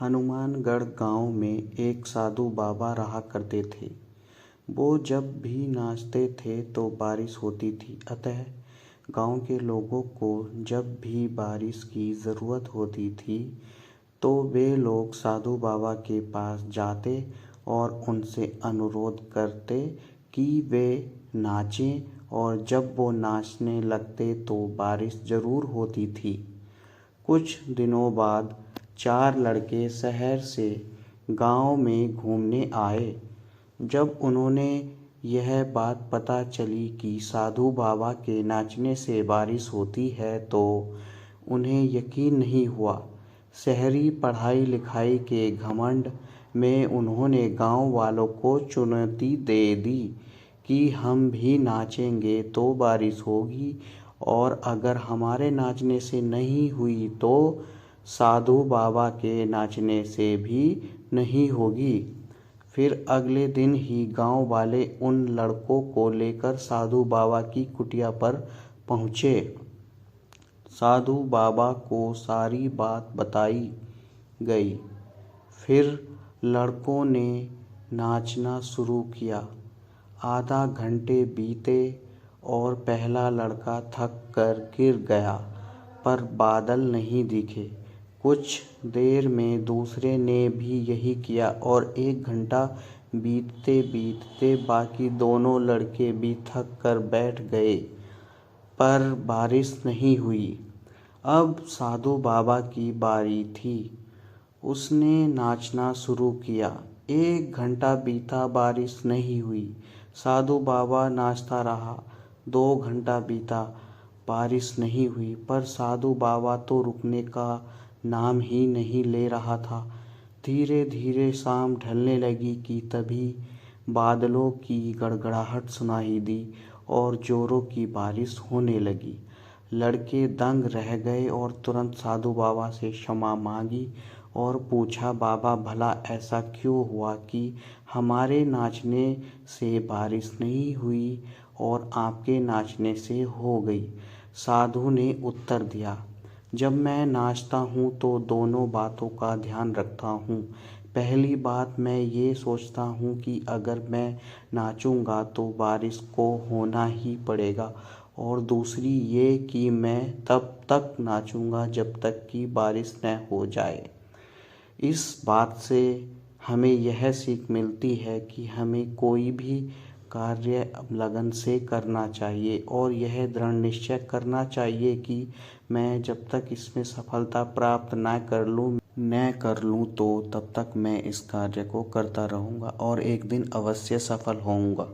हनुमानगढ़ गांव में एक साधु बाबा रहा करते थे। वो जब भी नाचते थे तो बारिश होती थी। अतः गांव के लोगों को जब भी बारिश की ज़रूरत होती थी तो वे लोग साधु बाबा के पास जाते और उनसे अनुरोध करते कि वे नाचें, और जब वो नाचने लगते तो बारिश ज़रूर होती थी। कुछ दिनों बाद 4 लड़के शहर से गांव में घूमने आए। जब उन्हें यह बात पता चली कि साधु बाबा के नाचने से बारिश होती है तो उन्हें यकीन नहीं हुआ। शहरी पढ़ाई लिखाई के घमंड में उन्होंने गांव वालों को चुनौती दे दी कि हम भी नाचेंगे तो बारिश होगी, और अगर हमारे नाचने से नहीं हुई तो साधु बाबा के नाचने से भी नहीं होगी। फिर अगले दिन ही गांव वाले उन लड़कों को लेकर साधु बाबा की कुटिया पर पहुँचे। साधु बाबा को सारी बात बताई गई। फिर लड़कों ने नाचना शुरू किया। आधा घंटे बीते और पहला लड़का थक कर गिर गया, पर बादल नहीं दिखे। कुछ देर में दूसरे ने भी यही किया और 1 घंटा बीतते बीतते बाकी दोनों लड़के भी थक कर बैठ गए, पर बारिश नहीं हुई। अब साधु बाबा की बारी थी। उसने नाचना शुरू किया। 1 घंटा बीता, बारिश नहीं हुई। साधु बाबा नाचता रहा। 2 घंटा बीता, बारिश नहीं हुई, पर साधु बाबा तो रुकने का नाम ही नहीं ले रहा था। धीरे धीरे शाम ढलने लगी कि तभी बादलों की गड़गड़ाहट सुनाई दी और जोरों की बारिश होने लगी। लड़के दंग रह गए और तुरंत साधु बाबा से क्षमा मांगी और पूछा, बाबा भला ऐसा क्यों हुआ कि हमारे नाचने से बारिश नहीं हुई और आपके नाचने से हो गई? साधु ने उत्तर दिया, जब मैं नाचता हूँ तो दोनों बातों का ध्यान रखता हूँ। पहली बात, मैं ये सोचता हूँ कि अगर मैं नाचूंगा तो बारिश को होना ही पड़ेगा, और दूसरी ये कि मैं तब तक नाचूंगा जब तक कि बारिश न हो जाए। इस बात से हमें यह सीख मिलती है कि हमें कोई भी कार्य लगन से करना चाहिए और यह दृढ़ निश्चय करना चाहिए कि मैं जब तक इसमें सफलता प्राप्त न कर लूँ तो तब तक मैं इस कार्य को करता रहूँगा और एक दिन अवश्य सफल होऊंगा।